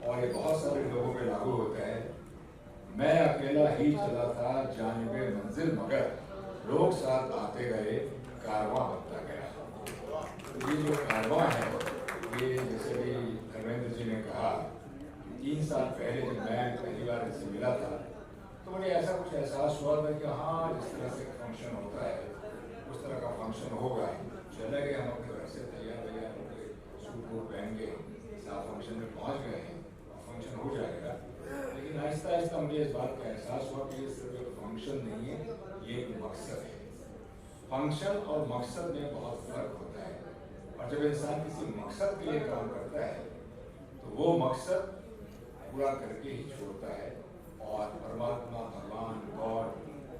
और ये बहुत सारे लोगों पे लागू होता है। मैं अकेला ही चला था जानिबे मंजिल, मगर लोग साथ आते गए, कारवां बनता गया। तो ये जो कारवां है, ये जैसे भी धर्मेंद्र जी ने कहा, 3 साल पहले जब मैं पहली बार इनसे मिला था तो मुझे ऐसा कुछ एहसास हुआ था कि हाँ, जिस तरह से फंक्शन होता है उस तरह का फंक्शन होगा। चले गए हम अपने घर से तैयार होकर, सूट वूट पहन के साथ फंक्शन में पहुँच गए हैं, फंक्शन हो जाएगा। लेकिन आहिस्ता आहिस्ता मुझे इस बात का एहसास हुआ कि ये सिर्फ एक फंक्शन नहीं है, ये एक मकसद है। फंक्शन और मकसद में बहुत फर्क होता है, और जब इंसान किसी मकसद के लिए काम करता है तो वो मकसद पूरा करके ही छोड़ता है, और परमात्मा, भगवान, गॉड,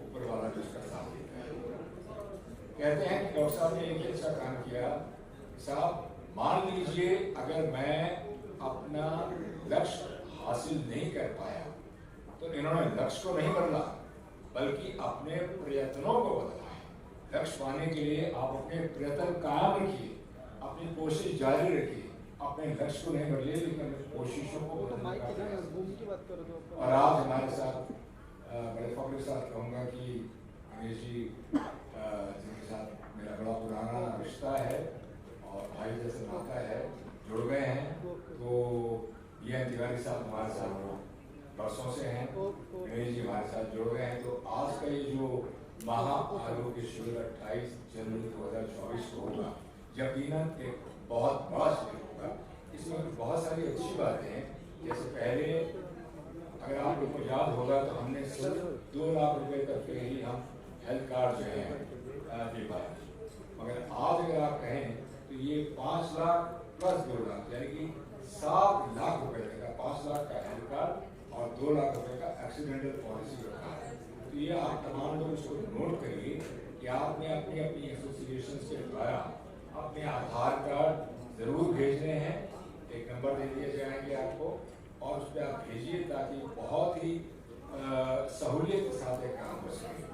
ऊपर वाला जो उसका साथ देता है। कहते हैं कि डॉक्टर साहब ने एक अच्छा काम किया। साहब, मान लीजिए अगर मैं अपना लक्ष्य हासिल नहीं कर पाया तो इन्होंने लक्ष्य को नहीं बदला, बल्कि अपने प्रयत्नों को बदला है। लक्ष्य पाने के लिए आप अपने प्रयत्न कायम रखिए, अपनी कोशिश जारी रखिए। अपने लक्ष्य को नहीं बदले, लेकिन कोशिशों को बदलने का प्रयास। और आज हमारे साथ बड़े फख्र के साथ कहूँगा कि गणेश जी, जिनके साथ मेरा बड़ा पुराना रिश्ता है और भाई जैसे नाता है, जुड़ गए हैं। तो ये तिवारी साहब हमारे साथ बरसों से हैं, गणेश जी हमारे साथ जुड़ गए हैं। तो आज का ये जो महाआरोग्य शिविर 28 जनवरी 2024 को होगा, यकीनन एक बहुत बड़ा शिविर होगा। इसमें बहुत सारी अच्छी बातें हैं। जैसे पहले अगर आप लोगों को याद होगा तो हमने सिर्फ 2 लाख रुपए तक के ही हम हेल्थ कार्ड जो है दे पाए, मगर आज अगर आप कहें तो ये 5 लाख प्लस 2 लाख, यानी कि 7 लाख रुपए का, 5 लाख का हेल्थ कार्ड और 2 लाख रुपए का एक्सीडेंटल पॉलिसी रखा है। तो ये आप तमाम लोग इसको नोट करिए कि आपने अपनी अपनी एसोसिएशन के द्वारा अपने आधार कार्ड जरूर भेजने हैं। एक नंबर दे दिए जाएंगे आपको, और उस पर आप भेजिए ताकि बहुत ही सहूलियत के साथ एक काम हो सके।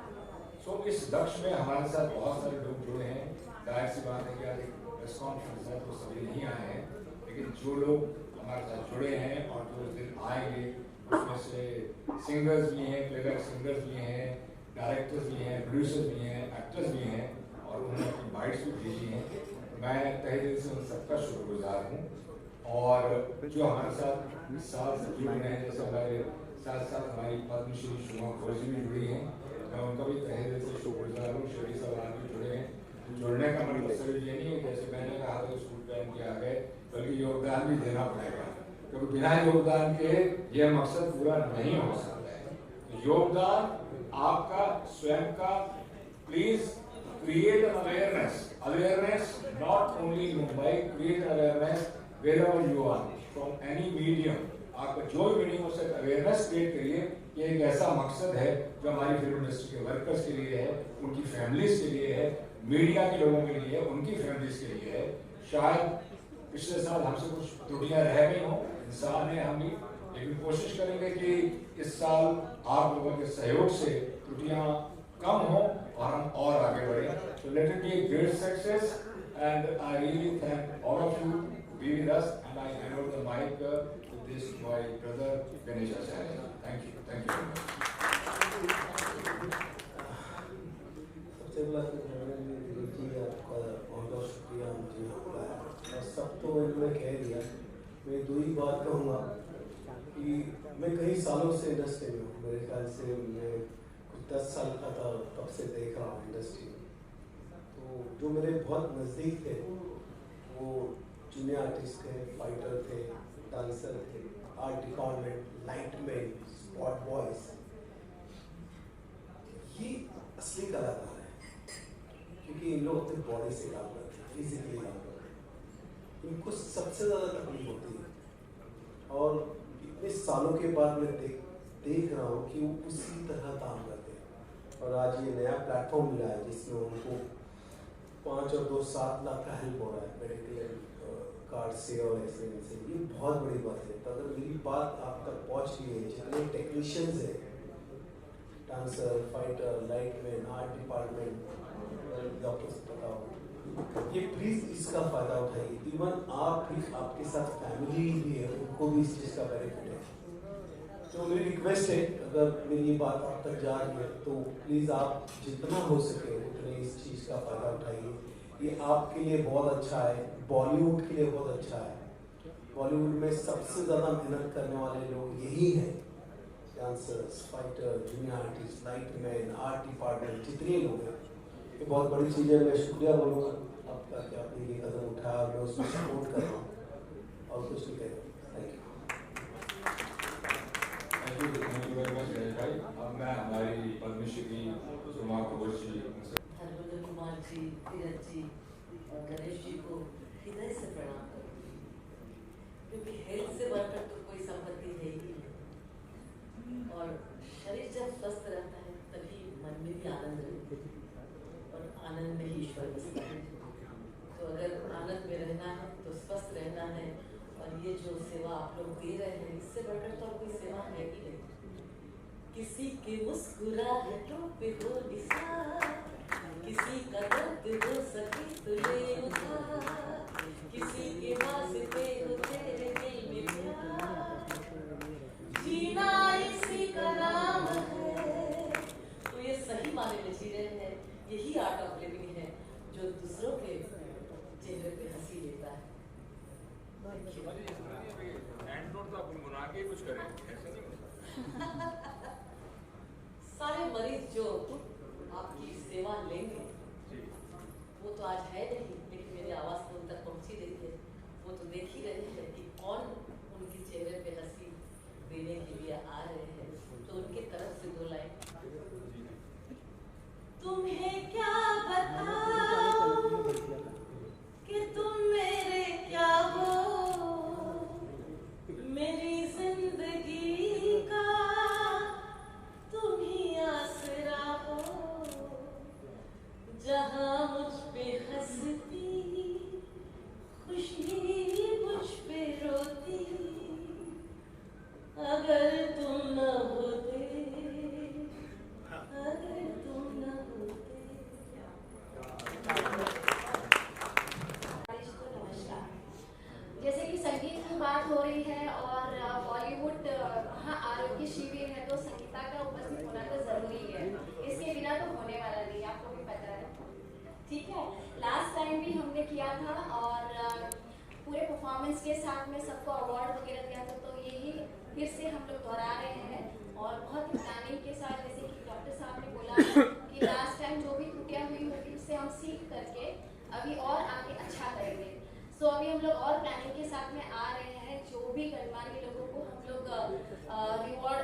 सो इस लक्ष्य में हमारे साथ बहुत सारे लोग जुड़े हैं। जाहिर सी बात है कि आज एक प्रेस कॉन्फ्रेंस है तो सभी नहीं आए हैं, लेकिन जो लोग हमारे साथ जुड़े हैं और जो उस दिन आएंगे उसमें से सिंगर्स भी हैं, प्लेबैक सिंगर्स भी हैं, डायरेक्टर्स भी हैं, प्रोड्यूसर्स भी हैं, एक्टर्स भी हैं, और उन्होंने अपनी बाइट्स भी भेजी हैं। मैं तहे दिल से उन सबका शुक्रगुजार हूँ। और जो हमारे साथ इस साल से जुड़ रहे हैं, जैसे हमारे साथ साथ हमारी पद्मश्री शुमा घोष भी जुड़ी हैं, मैं उनका भी तहे दिल से शुक्रगुजार हूँ। श्री सवाल भी जुड़े हैं। जुड़ने का मतलब सिर्फ ये नहीं है जैसे मैंने कहा था स्कूल पहन के आ गए, बल्कि योगदान भी देना पड़ेगा, क्योंकि बिना योगदान के यह मकसद पूरा नहीं हो सकता है। तो योगदान आपका स्वयं का। Please create an awareness not only in Mumbai, create an awareness wherever you are, from any medium। आपका जो भी मीडियम हो सकता है, अवेयरनेस क्रिएट करिए कि एक ऐसा मकसद है जो हमारी फिल्म इंडस्ट्री के वर्कर्स के लिए है, उनकी फैमिलीज के लिए है, मीडिया के लोगों के लिए है, उनकी फैमिलीज के लिए है। शायद पिछले साल हमसे कुछ त्रुटियां रह गई हों, इंसान है हम भी, लेकिन कोशिश करेंगे कि इस साल आप लोगों के सहयोग से त्रुटियां कम हो और हम और आगे बढ़े। So let it be a great success, and I really thank all of you to be with us, and I hand over the mic to this my brother Ganesh Acharya. Thank you very much. सबसे पहले आपका बहुत बहुत शुक्रिया। मुझे सब तो इन्होंने कह दिया, मैं 2 ही बात कहूँगा कि मैं कई सालों से इंडस्ट्री में हूँ। मेरे ख्याल से मैं 10 साल का था तब से देख रहा हूँ इंडस्ट्री में। तो जो मेरे बहुत नज़दीक थे वो जूनियर आर्टिस्ट थे, फाइटर थे, डांसर थे, art department, lightman, spot boys, ये असली कलाकार है क्योंकि इन लोग अपने बॉडी से काम करते हैं, फिजिकली काम करते हैं। इनको सबसे ज़्यादा तकलीफ होती है और इतने सालों के बाद मैं देख रहा हूँ कि वो उसी तरह काम करते हैं। और आज ये नया प्लेटफॉर्म मिला है जिसमें उनको 5 और 2 7 लाख का हेल्प हो रहा है मेडिकल कार्ड से और ऐसे से। ये बहुत बड़ी बात है। तो अगर मेरी बात आप तक पहुँच गई है, जितने टेक्नीशियंस हैं, dancer, fighter, lightman, art department, doctors पता हो, ये प्लीज़ इसका फ़ायदा उठाइए। इवन आप भी, आपके साथ फैमिली भी है, उनको भी इस चीज़ का बेनिफिट है। तो मेरी रिक्वेस्ट है, अगर मेरी ये बात आप तक जा रही है तो प्लीज़ आप जितना हो सके उतने इस चीज़ का फ़ायदा उठाइए। ये आपके लिए बहुत अच्छा है, बॉलीवुड के लिए बहुत अच्छा है। बॉलीवुड में सबसे ज़्यादा मेहनत करने वाले लोग यही हैं, dancers, fighter, junior artist, lightman, art department, जितने लोग हैं। ये बहुत बड़ी चीज़ है। मैं शुक्रिया बोलूँगा आपका कि आपने ये कदम उठाया, मैं उसमें सपोर्ट कर रहा हूँ और कुछ नहीं कह रहा। Thank you very much Ganesh भाई। अब मैं हमारी पद्मश्री की सुमा कपूर जी, हरभजन कुमार जी, धीरज जी और गणेश जी को हृदय से प्रणाम करूँगी, क्योंकि हेल्थ से बढ़कर तो कोई संपत्ति है ही नहीं। और शरीर जब स्वस्थ रहता है तभी मन में भी आनंद रहता है और आनंद में ही ईश्वर बसता है। तो अगर आनंद में रहना है तो स्वस्थ रहना है। और ये जो सेवा आप लोग दे रहे हैं, इससे बढ़कर तो कोई सेवा है ही नहीं। किसी के मुस्कुराहटों पे हो निशान, किसी का दर्द हो सके तो ले उधार, किसी के वास्ते हो तेरे दिल में प्यार, जीना इसी का नाम है। तो ये सही माने में जी रहे हैं, यही आर्ट ऑफ लिविंग है जो दूसरों के चेहरे पे हंसी लेता है। एंड्रॉइड तो अपन बना के कुछ करें, ऐसा नहीं। सारे मरीज जो आपकी सेवा लेंगे वो तो आज है नहीं, लेकिन मेरी आवाज़ तो उन तक पहुँची रही है। वो तो देख ही रहे हैं कि कौन उनके चेहरे पे हंसी देने के लिए आ रहे हैं। तो उनके तरफ से 2 लाइन। तुम्हें क्या बताऊं कि तुम मेरे क्या हो, मेरी जिंदगी का तुम ही आसरा हो, जहां मुझ पे हंसती खुशी मुझ पे रोती, अगर तुम न होते, अगर तुम न होते। नमस्कार। जैसे कि संगीत की बात हो रही है और बॉलीवुड वहाँ आरोग्य शिविर है, तो संगीता का उपस्थित होना तो जरूरी है। इसके बिना तो होने वाला नहीं, आपको भी पता है। ठीक है, लास्ट टाइम भी हमने किया था और पूरे परफॉर्मेंस के साथ में सबको अवार्ड वगैरह दिया था। तो यही फिर से हम लोग दोहरा रहे हैं और बहुत प्लानिंग के साथ, जैसे कि डॉक्टर साहब ने बोला कि लास्ट टाइम जो भी त्रुटियां हुई होगी उससे हम सीख करके अभी और आगे अच्छा करेंगे। सो अभी हम लोग और प्लानिंग के साथ में आ रहे हैं। जो भी गणमान्य लोगों को हम लोग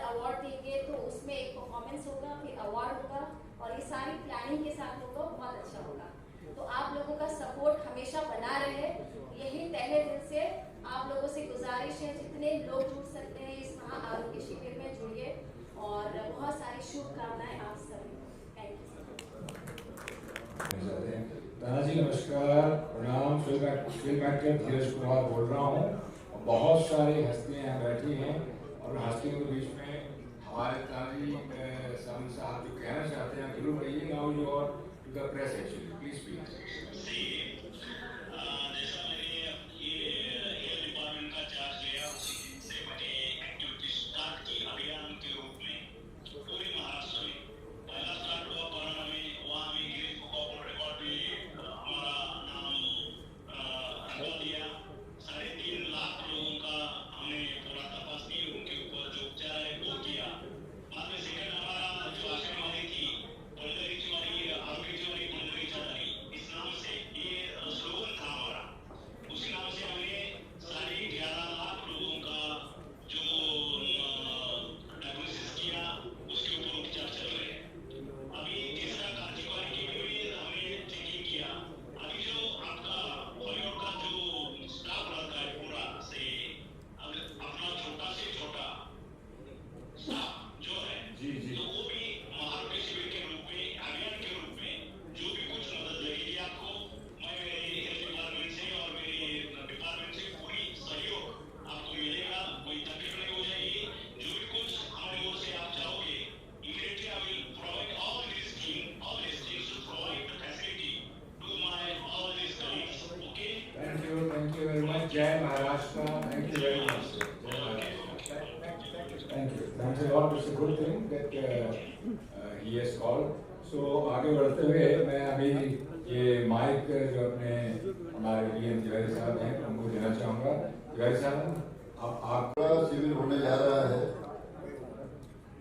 अवार्ड देंगे तो उसमें एक परफॉर्मेंस होगा, फिर अवार्ड होगा और ये सारी प्लानिंग के साथ होगा, बहुत अच्छा होगा। तो आप लोगों का सपोर्ट हमेशा बना रहे, यही तहे दिल से आप लोगों से गुजारिश है। जितने लोग जुड़ सकते हैं इस महा आरोग्य शिविर में जुड़िए और बहुत सारी शुभकामनाएं आप सभी। Thank you. तानाजी नमस्कार, प्रणाम। फिल्म एक्टर धीरज कुमार बोल रहा हूँ। बहुत सारी हस्तियाँ यहाँ बैठी हैं और हस्तियों के बीच में हमारे तानाजी साहब जो कहना चाहते हैं जरूर कहिए। Now you are to the press actually, please speak. Maharashtra. Thank you very much, sir. Jai Maharashtra. Thank you. Thanks a lot. It's a good thing that he has called. So आगे बढ़ते हुए मैं अभी ये mic जो अपने हमारे DM Tiwari साहब हैं उनको देना चाहूँगा। तिवारी साहब आप शिविर होने जा रहा है।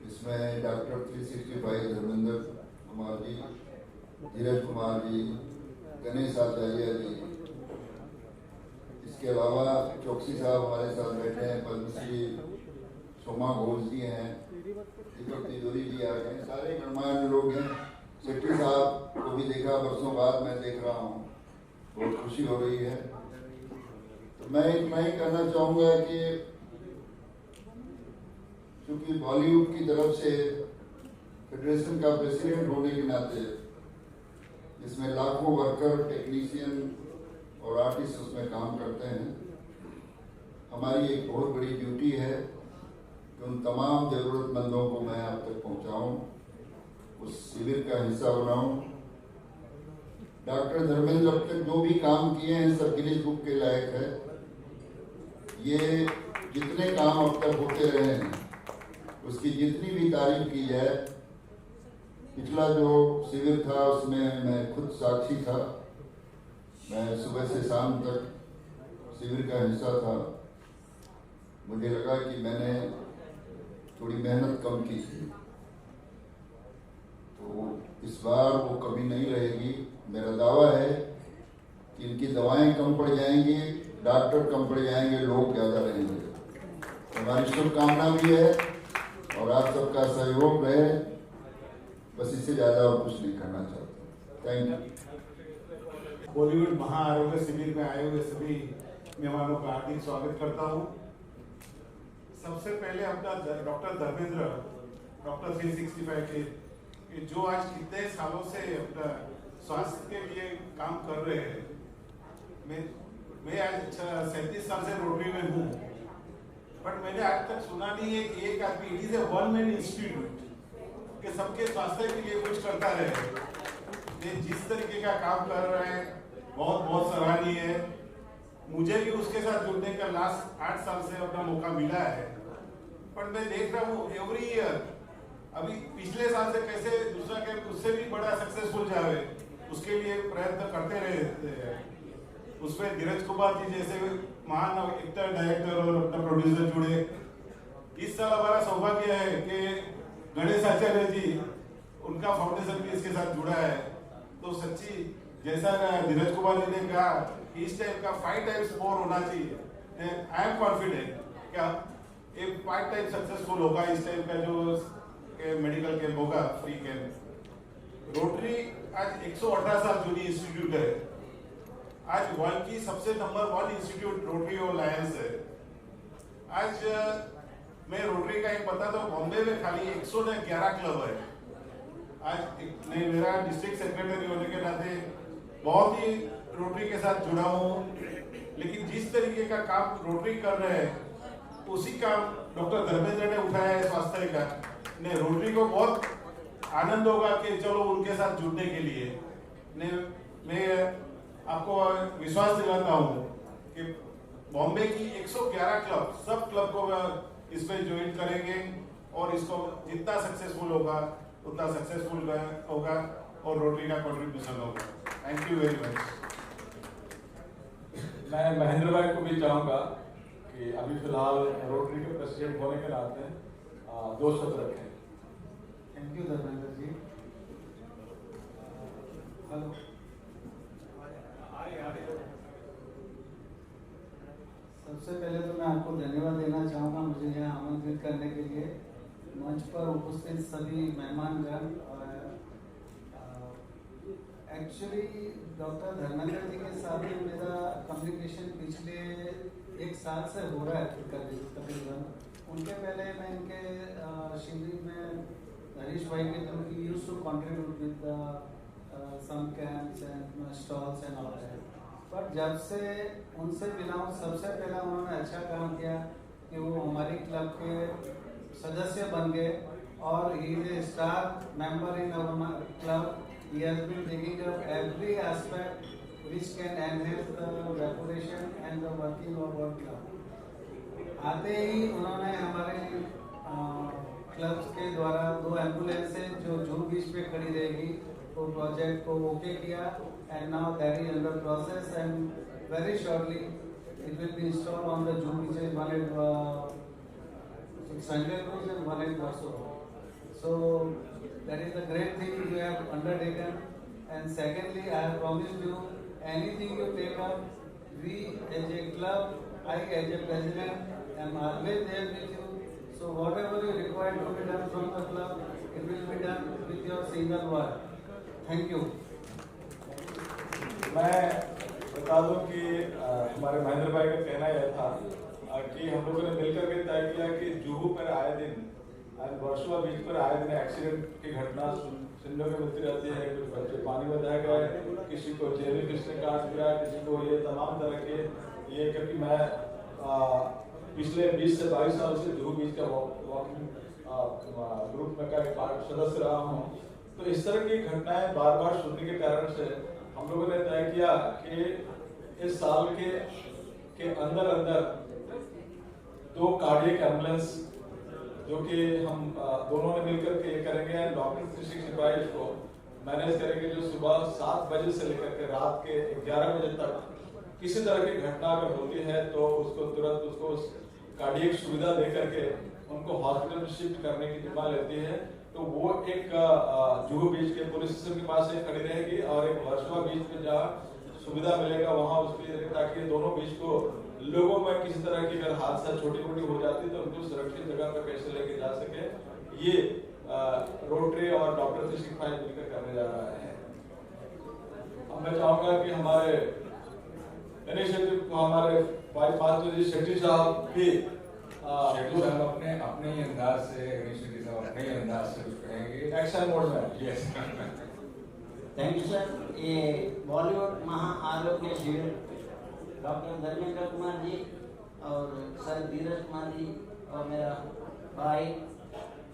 इसमें डॉक्टर 365 धर्मेंद्र कुमार जी, धीरज कुमार जी, गणेश आचार्य जी, इसके अलावा चौकसी साहब हमारे साथ बैठे हैं, पद्मश्री सोमा घोष जी हैं, दीपक तिजोरी जी आ गए, सारे गणमान्य लोग हैं। सेट्टी साहब को भी देखा, बरसों बाद मैं देख रहा हूँ, बहुत खुशी हो रही है। तो मैं इतना ही कहना चाहूँगा कि क्योंकि बॉलीवुड की तरफ से फेडरेशन का प्रेसिडेंट होने के नाते इसमें लाखों वर्कर, टेक्नीशियन और आर्टिस्ट उसमें काम करते हैं, हमारी एक बहुत बड़ी ड्यूटी है कि उन तमाम ज़रूरतमंदों को मैं आप तक पहुंचाऊं, उस शिविर का हिस्सा बनाऊं। डॉक्टर धर्मेंद्र अब तक जो भी काम किए हैं सब गिनीज बुक के लायक है। ये जितने काम अब तक होते रहे हैं उसकी जितनी भी तारीफ की जाए, पिछला जो शिविर था उसमें मैं खुद साक्षी था, मैं सुबह से शाम तक शिविर का हिस्सा था। मुझे लगा कि मैंने थोड़ी मेहनत कम की थी, तो इस बार वो कमी नहीं रहेगी। मेरा दावा है कि इनकी दवाएं कम पड़ जाएंगी, डॉक्टर कम पड़ जाएंगे, लोग ज़्यादा रहेंगे। हमारी शुभकामना भी है और आप सबका सहयोग रहे, बस इससे ज़्यादा और कुछ नहीं करना चाहता। Thank you. बॉलीवुड महाआरोग्य शिविर में आए हुए सभी मेहमानों का हार्दिक स्वागत करता हूं। सबसे पहले अपना डॉक्टर धर्मेंद्र, डॉक्टर 365 के जो आज कितने सालों से अपना स्वास्थ्य के लिए काम कर रहे हैं। मैं आज 37 साल से रोटरी में हूँ, बट मैंने आज तक सुना नहीं है कि एक आदमी, it is a one man institute के सबके स्वास्थ्य के लिए कुछ करता रहे। ये जिस तरीके का काम कर रहे हैं बहुत बहुत सराहनीय है। मुझे भी उसके साथ जुड़ने का लास्ट 8 साल से अपना मौका मिला है, पर मैं देख रहा हूँ एवरी ईयर, अभी पिछले साल से कैसे दूसरा कैंप उससे भी बड़ा सक्सेसफुल जावे, उसके लिए प्रयत्न करते रहते हैं। उसमें धीरज कुमार जी जैसे महान एक्टर, डायरेक्टर और अपना प्रोड्यूसर जुड़े। इस साल हमारा सौभाग्य है कि गणेश आचार्य जी, उनका फाउंडेशन भी इसके साथ जुड़ा है। तो सच्ची जैसा धीरज कुमार जी ने कहा, इस टाइप का 5 टाइम्स मोर होना चाहिए। आई एम कॉन्फिडेंट क्या ये 5 टाइम सक्सेसफुल होगा इस टाइप का जो मेडिकल कैंप होगा, फ्री कैंप। रोटरी आज 118 साल जूनी इंस्टीट्यूट है। आज वर्ल्ड की सबसे नंबर 1 इंस्टीट्यूट रोटरी और लायंस है। आज मैं रोटरी का एक बता दूं, बॉम्बे में खाली 111 क्लब है। आज मेरा डिस्ट्रिक्ट सेक्रेटरी होने के नाते बहुत ही रोटरी के साथ जुड़ा हूँ, लेकिन जिस तरीके का काम रोटरी कर रहे हैं उसी काम डॉक्टर धर्मेंद्र ने उठाया है स्वास्थ्य का। ने रोटरी को बहुत आनंद होगा कि चलो उनके साथ जुड़ने के लिए। मैं आपको विश्वास दिलाता हूँ कि बॉम्बे की 111 क्लब, सब क्लब को इसमें ज्वाइन करेंगे और इसको जितना सक्सेसफुल होगा उतना सक्सेसफुल होगा और रोटरी का कंट्रीब्यूशन होगा। Thank you very much. मैं महेंद्र भाई को भी चाहूँगा कि अभी फिलहाल रोटरी के प्रेसिडेंट होने के नाते 2 शब्द रखें। Thank you Dharmendra ji. Hello, सबसे पहले तो मैं आपको धन्यवाद देना चाहूँगा मुझे यहाँ आमंत्रित करने के लिए। मंच पर उपस्थित सभी मेहमानगण, एक्चुअली डॉक्टर धर्मेंद्र जी के साथ मेरा कम्युनिकेशन पिछले 1 साल से हो रहा है तकरीबन। उनके पहले मैं इनके शिविर में हरीश भाई के थ्रू ही used to contribute with some camps and stalls and all that. पर जब से उनसे मिला हूँ, सबसे पहला उन्होंने अच्छा काम किया कि वो हमारी क्लब के सदस्य बन गए और he is a star member in our club. He has been taking up every aspect which can enhance the reputation and the working of our club. आते ही उन्होंने हमारे क्लब्स के द्वारा 2 एम्बुलेंसें जो जुहू बीच पे खड़ी रहेगी वो प्रोजेक्ट को ओके किया and now that is under process and very shortly it will be installed on the Juhu beaches, one at Sandal Beach and one at Warsaw. So that is the great thing you have undertaken. And secondly, I have promised you anything you take up, we as a club, I as a president am always there with you. So whatever you require to be done from the club, it will be done with your single word. Thank you. मैं बता दूं कि हमारे महेंद्र भाई का कहना यह था कि हम लोगों ने मिलकर के तय किया कि जुहू पर आए दिन और वर्सोवा बीच पर आए दिन एक्सीडेंट की घटना सुनने को मिलती रहती है। कुछ बच्चे पानी में बह गए, किसी को जेलीफिश ने काट दिया, किसी को ये तमाम तरह के ये, क्योंकि मैं पिछले 20 से 22 साल से जुहू बीच का वॉकिंग ग्रुप में का एक सदस्य रहा हूँ। तो इस तरह की घटनाएं बार बार सुनने के कारण से हम लोगों ने तय किया कि इस साल के अंदर 2 कार्डियक एम्बुलेंस जो कि हम दोनों ने मिलकर के करेंगे, डॉक्टर 365 को मैनेज करेंगे, जो सुबह 7 बजे से लेकर के रात के 11 बजे तक किसी तरह की घटना अगर होती है तो उसको तुरंत उसको कार्डियक सुविधा दे करके उनको हॉस्पिटल में शिफ्ट करने की जिम्मा लेती है। तो वो एक जुहू बीच के पुलिस स्टेशन के पास एक खड़ी रहेगी और एक वर्सोवा बीच में जहाँ सुविधा मिलेगा वहाँ उसकी, ताकि दोनों बीच को लोगों में किसी तरह की अगर हादसा छोटी मोटी हो जाती तो उनको सुरक्षित जगह पर कैसे लेके जा सके, ये रोटरी और डॉक्टर 365 मिलकर करने जा रहा है। अब मैं चाहूंगा कि हमारे इनिशिएटिव को हमारे भाई पात्र जी शेट्टी साहब भी अपने ही अंदाज से अपने ही अंदाज से कुछ कहेंगे एक्शन मोड में। Yes, thank you sir. ये बॉलीवुड महा आरोग्य शिविर डॉक्टर धर्मेंद्र कुमार जी और सर धीरज कुमार जी और मेरा भाई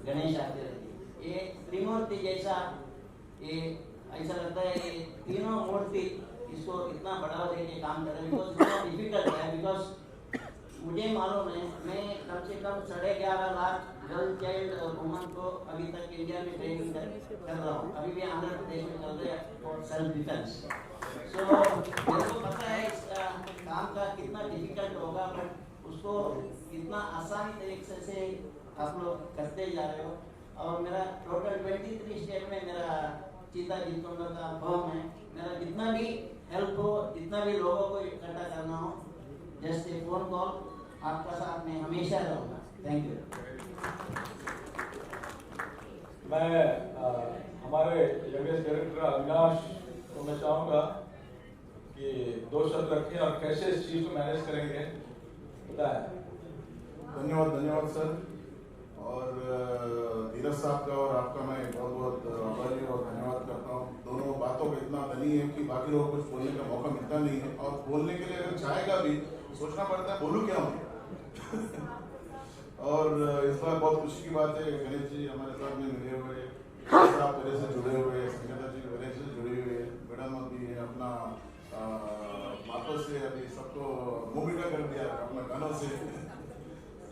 गणेश आचार्य जी, ये त्रिमूर्ति जैसा, ये ऐसा लगता है ये तीनों मूर्ति इसको इतना बढ़ावा देके काम कर रहे हैं। बिकॉज इतना डिफिकल्ट है, बिकॉज मुझे मालूम है मैं कम से कम 11.5 लाख गर्ल चाइल्ड और वुमन को अभी तक इंडिया में ट्रेनिंग कर रहा हूँ। अभी भी आंध्र प्रदेश में चल रहे हैं फॉर सेल्फ डिफेंस। सो मेरे को पता है इसका काम का कितना डिफिकल्ट होगा, बट उसको कितना आसानी तरीके से आप लोग करते जा रहे हो। और मेरा टोटल 23 स्टेट में मेरा चीता जीतोंडर का फॉर्म है। मेरा जितना भी हेल्प हो, जितना भी लोगों को इकट्ठा करना हो, जस्ट ए फोन कॉल, आपका साथ में हमेशा रहूँगा। Thank you. मैं हमारे यंगेस्ट डायरेक्टर अविनाश को मैं चाहूँगा कि 2 शब्द रखें और कैसे इस चीज़ को मैनेज करेंगे बताएं। धन्यवाद सर। और धीरज साहब का और आपका मैं बहुत बहुत आभारी और धन्यवाद करता हूँ। दोनों बातों का इतना धनी है कि बाकी लोगों को कुछ बोलने का मौका मिलता नहीं है, और बोलने के लिए अगर चाहेगा भी सोचना पड़ता है बोलूँ क्या हूँ। और इस बार बहुत खुशी की बात है, गणेश जी हमारे साथ में मिले हुए, साहब पहले से जुड़े हुए, संगीता जी पहले से जुड़ी हुई है, मैडम अभी अपना बातों से अभी सबको मुँह मीठा कर दिया अपना गानों से।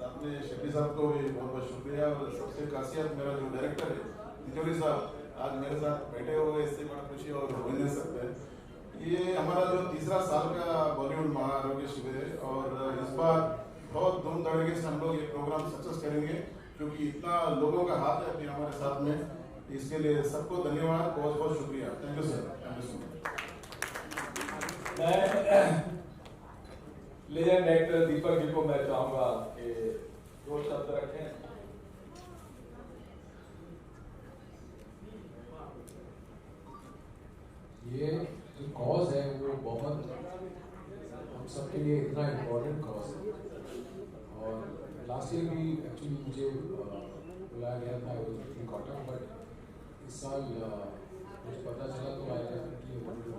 आपने शेट्टी साहब को भी बहुत बहुत शुक्रिया। और सबसे खासियत मेरा जो डायरेक्टर है तिजोरी साहब आज मेरे साथ बैठे हुए, इससे बड़ा खुशी और हो नहीं सकते। ये हमारा जो 3रा साल का बॉलीवुड महाआरोग्य शिविर है और इस बार बहुत धूम धड़के से हम लोग ये प्रोग्राम सक्सेस करेंगे, क्योंकि इतना लोगों का हाथ है अभी हमारे साथ में। इसके लिए सबको धन्यवाद, बहुत बहुत शुक्रिया। Thank you sir, thank you so मैं लेजेंड डायरेक्टर दीपक जी को मैं चाहूँगा कि 2 शब्द रखें। ये जो कॉज है वो बहुत हम सबके लिए इतना इम्पोर्टेंट कॉज है। और लास्ट ईयर भी एक्चुअली मुझे बुलाया गया था कॉटन, बट इस साल मुझे पता चला तो I definitely want to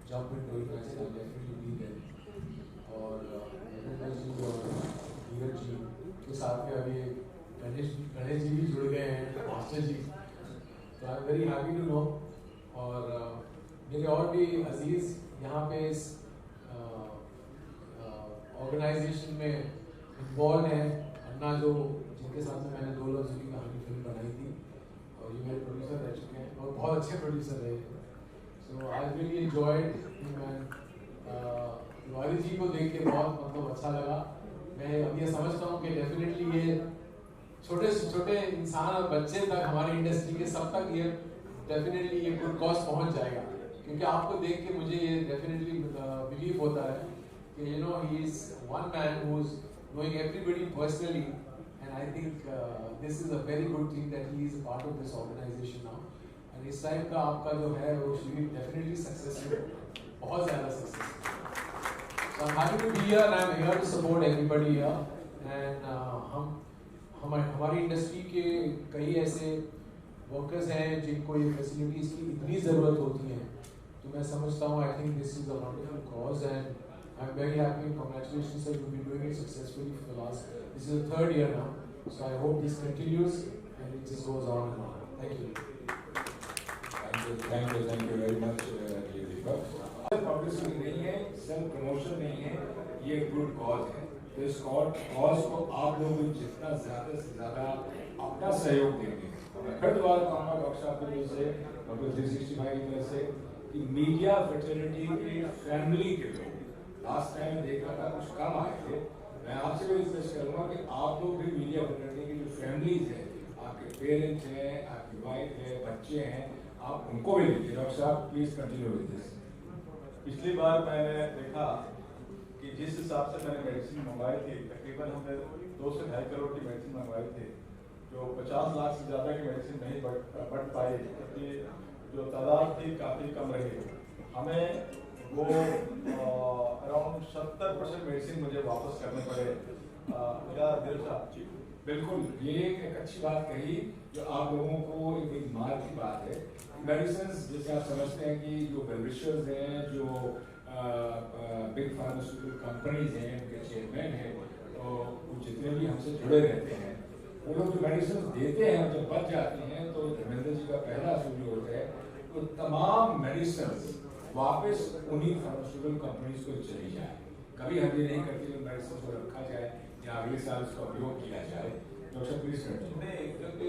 jump into it, I definitely be there. और धीरज जी और धीरज जी के साथ में अभी गणेश जी भी जुड़ गए हैं, मास्टर जी, तो I am very happy to know. और मेरे और भी अजीज यहाँ पे इस ऑर्गेनाइजेशन में इन्वॉल्व है। अन्ना जो जिनके साथ में मैंने 2 लफ्ज़ों की कहानी फिल्म बनाई थी, और ये मेरे प्रोड्यूसर रह चुके हैं और बहुत अच्छे प्रोड्यूसर रहे। So I really enjoyed and Tiwari ji को देख के बहुत मतलब अच्छा लगा। मैं अब ये समझता हूँ कि डेफिनेटली ये छोटे से छोटे इंसान और बच्चे तक हमारी इंडस्ट्री के सब तक ये डेफिनेटली ये गुड कॉज पहुँच जाएगा, क्योंकि आपको देख के मुझे ये डेफिनेटली बिलीव होता है कि you know he is one man who is knowing everybody personally, and I think this is a very good thing that he is part of this organisation now. And इस type का आपका जो है वो शिविर डेफिनेटली सक्सेसफुल, बहुत ज़्यादा successful. So I'm happy to be here and I'm here to support everybody here. And हमारी इंडस्ट्री के कई ऐसे वर्कर्स हैं जिनको ये फैसिलिटीज़ की इतनी ज़रूरत होती है, तो मैं समझता हूँ I think this is a wonderful cause and I am very happy and congratulations sir, you been doing it successfully for the last, this is the 3rd year now, so I hope this continues and it just goes on and on. Thank you. Thank you very much, Deepak. Publicity नहीं है, self promotion नहीं है, ये good cause है। तो इस cause को आप लोग जितना ज़्यादा से ज़्यादा अपना सहयोग देंगे, मैं फिर दोबारा कहूँगा डॉक्टर साहब की तरफ से, डॉक्टर 365 की तरफ से, कि मीडिया फ्रेटर्निटी की फैमिली के लोग लास्ट टाइम देखा था कुछ कम आए थे। मैं आपसे भी रिक्वेस्ट करूँगा कि आप लोग भी मीडिया फ्रेटर्निटी की जो फैमिलीज हैं, आपके पेरेंट्स हैं, आपकी वाइफ है, बच्चे हैं, आप उनको भी लीजिए। डॉक्टर साहब प्लीज़ कंटिन्यू विद दिस। पिछली बार मैंने देखा कि जिस हिसाब से मैंने मेडिसिन मंगवाई थी, तकरीबन हमने 2 से 2.5 करोड़ की मेडिसिन मंगवाई थी, जो 50 लाख से ज़्यादा की मेडिसिन नहीं बढ़ पाई, क्योंकि जो तादाद थी काफ़ी कम रही। हमें वो अराउंड 70% मेडिसिन मुझे वापस करने पड़े। क्या दिल साहब? बिल्कुल, ये एक अच्छी बात कही जो आप लोगों को एक मार की बात है। मेडिसिन जैसे आप समझते हैं कि जो वेलविशर्स हैं, जो बिग फार्मास्यूटिकल कंपनीज हैं, उनके चेयरमैन हैं, तो वो जितने भी हमसे जुड़े रहते हैं, वो लोग जो मेडिसिन देते हैं जब बच जाती हैं, तो धर्मेंद्र जी का पहला असूल जो होता है तो तमाम मेडिसिन वापस उन्हीं फार्मास्यूटिकल कंपनीज को चली जाए। कभी हम ये नहीं करते कि मेडिसिन को रखा जाए या अगले साल उसका उपयोग किया जाए। डॉक्टर प्लीज नहीं, क्योंकि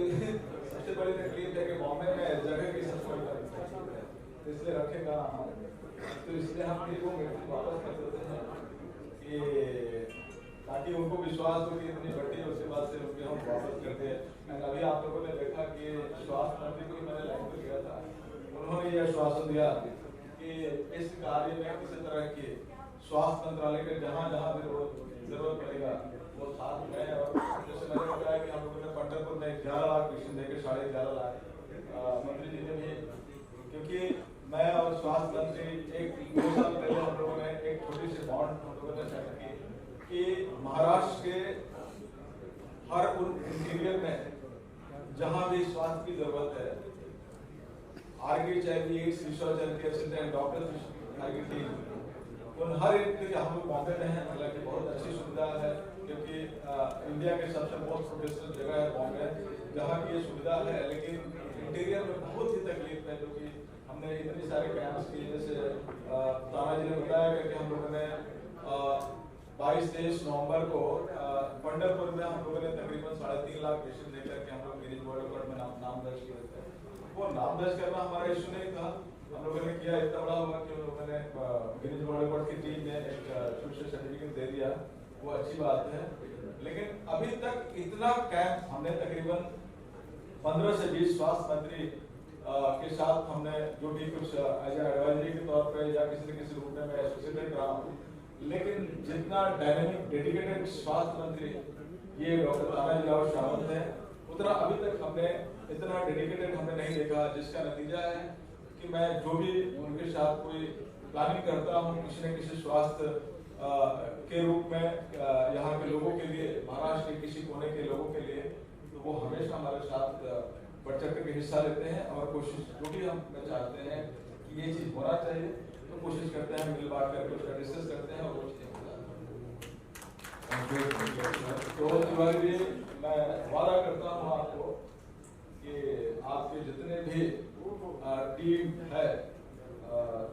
सबसे बड़ी तकलीफ है कि बॉम्बे में जगह की सफाई करनी है, तो इसलिए रखेगा हम, तो इसलिए हम वो मेडिसिन वापस कर देते हैं कि ताकि उनको विश्वास हो कि इतनी बढ़ती है, उसके बाद से उनके हम वापस करते हैं। अभी आप लोगों ने देखा कि स्वास्थ्य मंत्री को मैंने लाइन पर किया था, उन्होंने ये आश्वासन दिया कि इस कार्य में किसी तरह की स्वास्थ्य मंत्रालय के जहाँ जहाँ भी जरूरत पड़ेगा वो साथ में। और जैसे मैंने बताया कि हम लोगों ने पंढरपुर में 11 लाख पेशेंट देखे, 11.5 लाख मंत्री जी ने भी, क्योंकि मैं और स्वास्थ्य मंत्री 1-2 साल पहले हम लोगों ने एक छोटी सी बॉन्ड हम लोगों ने सेट की कि महाराष्ट्र के हर उन इंटीरियर में जहाँ भी स्वास्थ्य की जरूरत है, RKHIV research and care centre and doctor की टीम, उन हर एक के हम लोग बॉम्बे में हैं। हालांकि बहुत अच्छी सुविधा है, क्योंकि इंडिया के सबसे मोस्ट प्रोफेशनल जगह है बॉम्बे, जहाँ की ये सुविधा है, लेकिन इंटीरियर में बहुत ही तकलीफ है, क्योंकि हमने इतनी सारे कैंप्स किए। जैसे ताना जी ने बताया कि हम लोगों ने 22-23 नवंबर को पंढरपुर में हम लोगों ने तकरीबन 3.5 लाख पेशेंट लेकर के हम लोग गिनीज वर्ल्ड रिकॉर्ड में नाम दर्ज किए थे। वो नाम दर्ज करना हमारा इशू नहीं था, हम लोगों ने किया इतना बड़ा हुआ कि उन लोगों ने गिनीज वर्ल्ड रिकॉर्ड की टीम ने एक छोटे सर्टिफिकेट दे दिया, वो अच्छी बात है। लेकिन अभी तक इतना कैंप हमने तकरीबन 15 से 20 स्वास्थ्य मंत्री के साथ हमने जो भी कुछ एज एडवाइजरी के तौर पे या किसी न किसी रूप में मैं एसोसिएटेड रहा हूँ, लेकिन जितना डायनेमिक डेडिकेटेड स्वास्थ्य मंत्री ये डॉक्टर तानाजी राव शावंत है, उतना अभी तक हमने इतना डेडिकेटेड हमने नहीं देखा, जिसका नतीजा है कि मैं जो भी उनके साथ कोई प्लानिंग करता हूँ किसी न किसी स्वास्थ्य के रूप में यहाँ के लोगों के लिए, महाराष्ट्र के किसी कोने के लोगों के लिए, तो वो हमेशा हमारे साथ बढ़ चढ़ के हिस्सा लेते हैं और कोशिश जो भी हम चाहते हैं कि ये चीज़ होना चाहिए, तो कोशिश करते हैं मिल बांट करके उसका डिस्कस करते हैं और वो चीज़ें तो तिवारी जी, मैं वादा करता हूँ आपको कि आपके जितने भी टीम है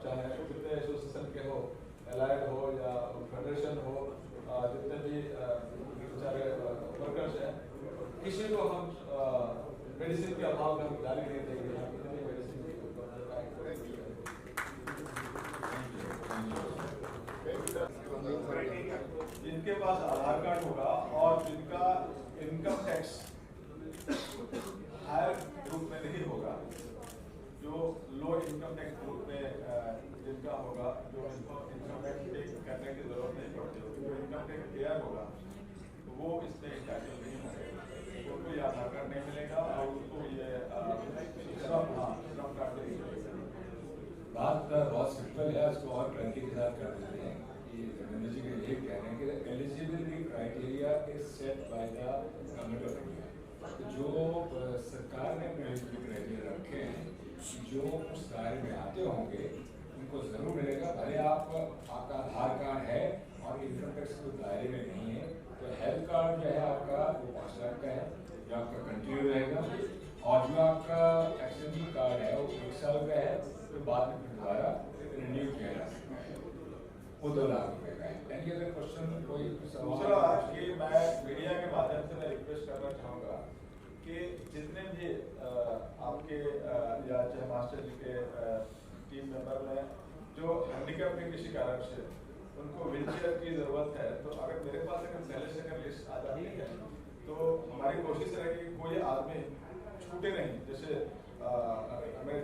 चाहे जितने एसोसिएशन के हो, एलाइड हो या फेडरेशन हो, जितने भी बेचारे वर्कर्स हैं, किसी को हम मेडिसिन के अभाव में हम जारी नहीं देंगे। मेडिसिन की जिनके पास आधार कार्ड होगा और जिनका इनकम टैक्स हायर ग्रुप में नहीं होगा, जो लो इनकम टैक्स ग्रुप में जिनका होगा, जो इनकम टैक्स पे करने की जरूरत नहीं पड़ती होगी, जो इनकम टैक्स पेयर होगा वो इसमें इंटाइटल नहीं होगा, उनको ये आधार कार्ड नहीं मिलेगा और उनको ये श्रम कार्ड नहीं मिलेगा। बात बहुत सिंपल है, उसको और क्लैरिटी के साथ कर देते हैं कि धर्मेंद्र जी के ये कह रहे हैं कि eligibility criteria is set by the government of India. जो सरकार ने एलिजिबिलिटी क्राइटेरिया रखे हैं, जो उस दायरे में आते होंगे उनको जरूर मिलेगा, भले आपका आधार कार्ड है और इनकम टैक्स के दायरे में नहीं है। तो हेल्थ कार्ड जो है आपका वो 5 लाख का है, जो आपका कंटिन्यू रहेगा, और जो आपका एक्सटेंशन कार्ड है वो 1 साल का है, तो बाद में दोबारा रिन्यू किया जा सकता है, वो 2 लाख रुपए का है। Any other question? कोई दूसरा कि मैं मीडिया के माध्यम से मैं रिक्वेस्ट करना चाहूँगा कि जितने भी आपके या चाहे मास्टर जी के टीम मेंबर में जो हैंडीकैप के किसी कारण से उनको व्हीलचेयर की जरूरत है, तो अगर मेरे पास पहले से अगर लिस्ट आ जाती है तो हमारी कोशिश रहेगी कि कोई आदमी छूटे नहीं। जैसे हमें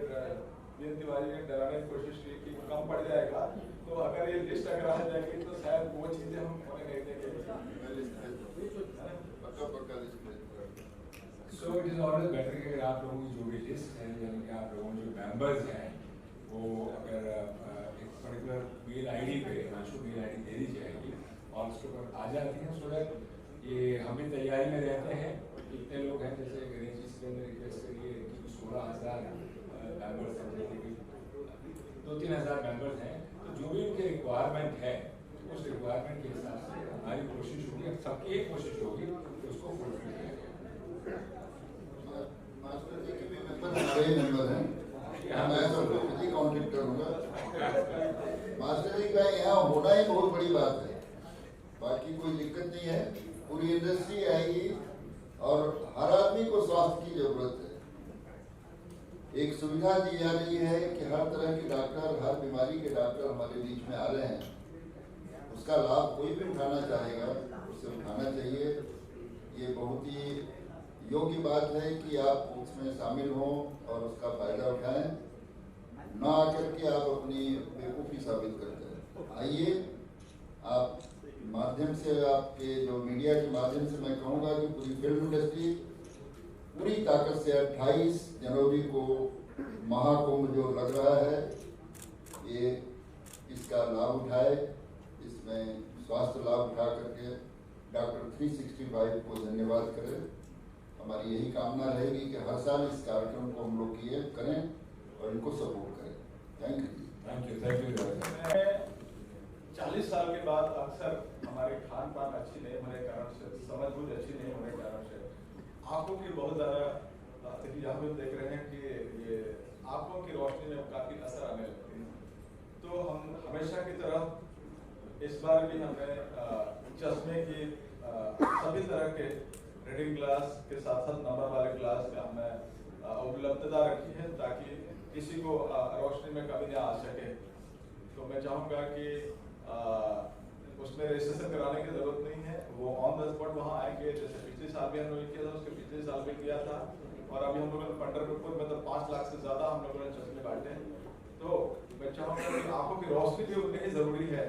तिवारी ने डराने की कोशिश की कि कम पड़ जाएगा, तो अगर ये लिस्ट अगर आ जाएगी तो शायद वो चीजें हम होने नहीं देंगे। So it is always better कि अगर आप लोगों की जो भी लिस्ट है, यानी कि आप लोगों के जो मेंबर्स हैं, वो अगर एक पर्टिकुलर मेल आईडी पे मेल आईडी दे दी जाएगी और उसके ऊपर आ जाती है, सो दैट ये हम भी तैयारी में रहते हैं। कितने लोग हैं, जैसे गणेश जी से रिक्वेस्ट करिए कि 16,000 मेंबर्स हैं, जैसे कि 2-3 हज़ार मेंबर्स हैं, तो जो भी उनकी रिक्वायरमेंट है उस रिक्वायरमेंट के हिसाब से हमारी कोशिश होगी, सबकी एक कोशिश होगी कि उसको फुलफिल किया जाए। मास्टर जी के भी मेंबर हैं, मैं सबको खुद ही कांटेक्ट करूंगा। मास्टर जी का यहाँ होना ही बहुत बड़ी बात है, बाकी कोई दिक्कत नहीं है। पूरी इंडस्ट्री आएगी और हर आदमी को स्वास्थ्य की जरूरत है। एक सुविधा दी जा रही है कि हर तरह के डॉक्टर, हर बीमारी के डॉक्टर हमारे बीच में आ रहे हैं, उसका लाभ कोई भी उठाना चाहेगा उसे उठाना चाहिए। ये बहुत ही योग्य बात है कि आप उसमें शामिल हों और उसका फायदा उठाएं, ना आकर के आप अपनी बेवकूफ़ी साबित करते हैं। आइए, आप माध्यम से, आपके जो मीडिया के माध्यम से मैं कहूँगा कि पूरी फिल्म इंडस्ट्री पूरी ताकत से 28 जनवरी को महाकुंभ जो लग रहा है, ये इसका लाभ उठाए, इसमें स्वास्थ्य लाभ उठा करके डॉक्टर 365 को धन्यवाद करें। हमारी यही कामना रहेगी कि हर साल इस कार्यक्रम को हम लोग किए करें और इनको सपोर्ट करें। Thank you. 40 साल के बाद अक्सर हमारे खान पान अच्छी नहीं होने के कारण से, समझ बूझ अच्छी नहीं होने के कारण से आंखों की बहुत ज़्यादा यहाँ पे देख रहे हैं कि ये आंखों की रोशनी में काफ़ी असर आने लगती है। तो हम हमेशा की तरह इस बार भी हमने चश्मे की सभी तरह के रीडिंग ग्लास के साथ साथ नंबर वाले ग्लास का हमने उपलब्धता रखी है, ताकि किसी को रोशनी में कमी ना आ सके। तो मैं चाहूँगा कि उसमें रजिस्ट्रेशन कराने की जरूरत नहीं है, वो ऑन द स्पॉट वहाँ आएंगे। जैसे पिछले साल भी हम लोगों ने किया था, उसके पिछले साल भी किया था, और अभी हम लोगों ने पंढरपुर में तो 5 लाख से ज़्यादा हम लोगों ने चश्मे बांटे हैं। तो मैं चाहूँगा कि आंखों की रोशनी भी उतनी ही ज़रूरी है,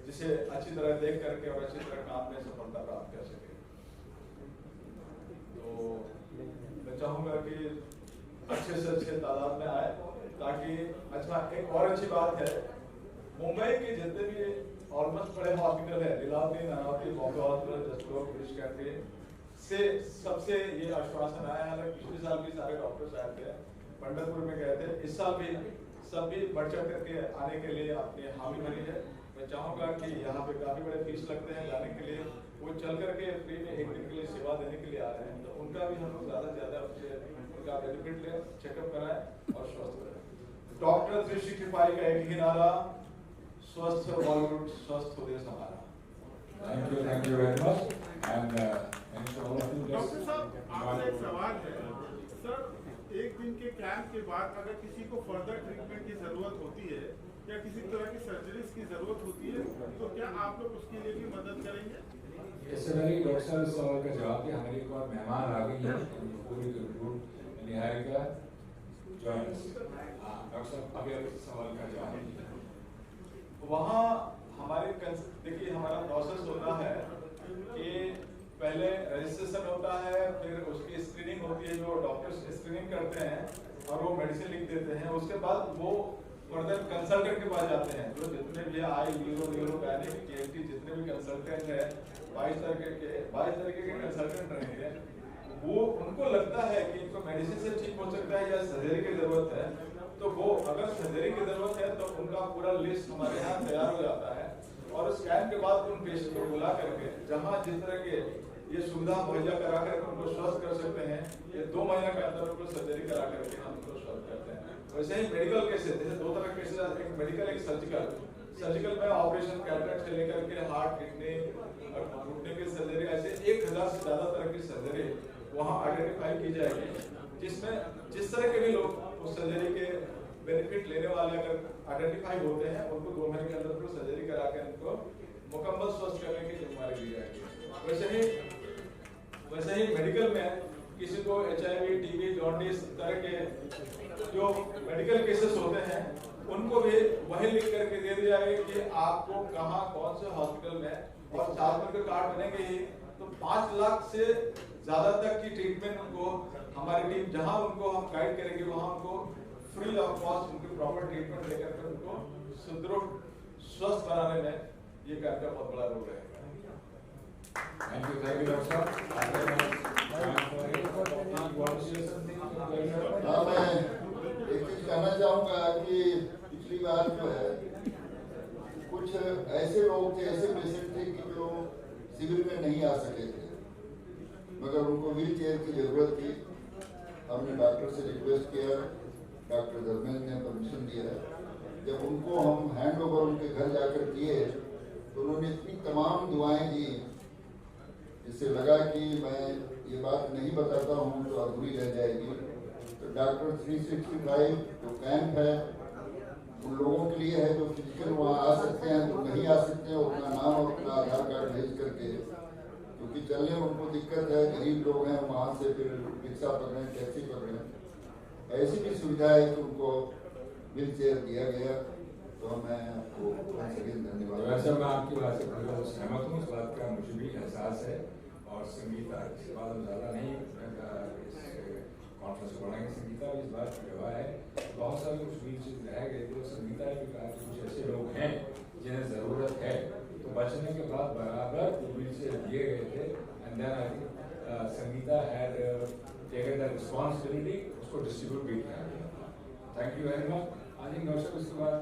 जिसे अच्छी तरह देख करके और अच्छी तरह काम में सफलता प्राप्त कर सके। तो मैं चाहूँगा कि अच्छे से अच्छे तादाद में आए, ताकि अच्छा एक और अच्छी बात है, मुंबई के जितने भी ऑलमोस्ट बड़े हॉस्पिटल है, लीलावती, नानावती, बॉम्बे हॉस्पिटल, जसप्रो, ब्रिटिश कैंटीन से सबसे ये आश्वासन आया है। पिछले साल भी सारे डॉक्टर्स आए थे, पंढरपुर में गए थे, इस साल भी सभी बढ़ चढ़ करके आने के लिए अपनी हामी भरी है। मैं चाहूँगा कि यहाँ पे काफ़ी बड़े फीस लगते हैं जाने के लिए, वो चल करके फ्री में 1 दिन के लिए सेवा देने के लिए आ रहे हैं, तो उनका भी हम लोग ज़्यादा से ज़्यादा उससे उनका बेनिफिट लें, चेकअप कराएं और स्वस्थ रहें। डॉक्टर 365 का एक ही नारा, स्वस्थ बॉलीवुड, स्वस्थ हो देश हमारा। Thank you very much, and thanks to all of you. Doctor साहब, आपसे एक सवाल है सर, एक दिन के कैंप के बाद अगर किसी को फर्दर ट्रीटमेंट की जरूरत होती है या किसी तरह की सर्जरीज की जरूरत होती है, तो क्या आप लोग उसके लिए भी मदद करेंगे? इससे पहले डॉक्टर साहब इस सवाल का जवाब दिया, हमारे एक और मेहमान आ गई हैं पूरी निहारिका जॉइन। डॉक्टर साहब अभी आप इस सवाल का जवाब दीजिए। वहाँ हमारे देखिए हमारा प्रोसेस होता है कि पहले रजिस्ट्रेशन होता है, फिर उसकी स्क्रीनिंग होती है, जो डॉक्टर्स स्क्रीनिंग करते हैं और वो मेडिसिन लिख देते हैं। उसके बाद वो फर्दर कंसल्टेंट के पास जाते हैं, जो जितने भी आई न्यूरो गायनिक केएमटी जितने भी कंसल्टेंट हैं, 22 तरीके के कंसल्टेंट रहेंगे। वो उनको लगता है कि इनको मेडिसिन से ठीक हो सकता है या सर्जरी की जरूरत है, तो वो अगर सर्जरी की जरूरत है तो उनका पूरा लिस्ट हमारे यहाँ तैयार हो जाता है और स्कैन के बाद उन पेशेंट को बुला करके जहाँ जिस तरह के ये सुविधा मुहैया करा करके उनको स्वस्थ कर सकते हैं, ये 2 महीने के अंदर उनको सर्जरी करा करके हम उनको स्वस्थ करते हैं। वैसे ही मेडिकल केसेस, जैसे 2 तरह के केसेस, एक मेडिकल एक सर्जिकल में ऑपरेशन कैटरेक्ट से लेकर के हार्ट, किडनी और घुटने की सर्जरी, ऐसे 1000 से ज्यादा तरह की सर्जरी वहाँ आइडेंटिफाई की जाएगी, जिसमें जिस तरह के भी लोग उस सर्जरी के बेनिफिट लेने वाले अगर आइडेंटिफाई होते हैं, उनको 2 महीने के अंदर उनको सर्जरी करा के उनको मुकम्मल स्वस्थ करने की जिम्मेदारी दी जाएगी। वैसे ही मेडिकल में किसी को HIV, TB, जॉन्डिस तरह के जो मेडिकल केसेस होते हैं, उनको भी वही लिख करके दे दिया जाएगा कि आपको कहाँ कौन से हॉस्पिटल में, और 4 नंबर के कार्ड बनेंगे ही, तो 5 लाख से ज्यादा तक की ट्रीटमेंट उनको हमारी टीम जहां उनको हम गाइड करेंगे वहां उनको फ्री ऑफ कॉस्ट उनकी प्रॉपर ट्रीटमेंट लेकर के उनको सुदृढ़ स्वस्थ बनाने में ये कैंप का बहुत बड़ा रोल रहेगा। थैंक यू डॉक्टर साहब। हाँ, मैं एक चीज कहना चाहूँगा कि पिछली बार जो है कुछ ऐसे लोग थे, ऐसे पेशेंट थे कि जो शिविर में नहीं आ सके थे, मगर उनको व्हील चेयर की जरूरत थी। हमने डॉक्टर से रिक्वेस्ट किया, डॉक्टर धर्मेंद्र ने परमिशन दिया है। जब उनको हम हैंड ओवर उनके घर जाकर किए तो उन्होंने इतनी तमाम दुआएं दी, जिससे लगा कि मैं ये बात नहीं बताता हूँ तो अधूरी रह जाएगी। तो डॉक्टर 365 जो कैंप है उन लोगों के लिए है जो फिजिकल वहाँ आ सकते हैं, जो नहीं आ सकते हैं अपना नाम और अपना आधार कार्ड भेज करके, क्योंकि चलने में उनको दिक्कत है, गरीब लोग हैं, वहाँ से फिर रिक्शा पकड़ें, टैक्सी पकड़ें। ऐसी भी सुविधा है कि उनको व्हील चेयर दिया गया। तो मैं आपको धन्यवाद। वैसे मैं आपकी बात से बिल्कुल सहमत हूँ, इस बात का मुझे भी एहसास है। और संगीता, इसके बाद हम ज़्यादा नहीं कॉन्फ्रेंस को बढ़ाएंगे, संगीता इस बात की गवाह है। बहुत सारे कुछ व्हील चेयर रह गए थे, संगीता ने भी कहा कि कुछ ऐसे लोग हैं जिन्हें ज़रूरत है, तो बचने के बाद बराबर व्हील चेयर दिए गए थे। And then I think Sangeeta had taken the responsibility, उसको डिस्ट्रीब्यूट भी किया गया। Thank you very much. I think doctor उसके बाद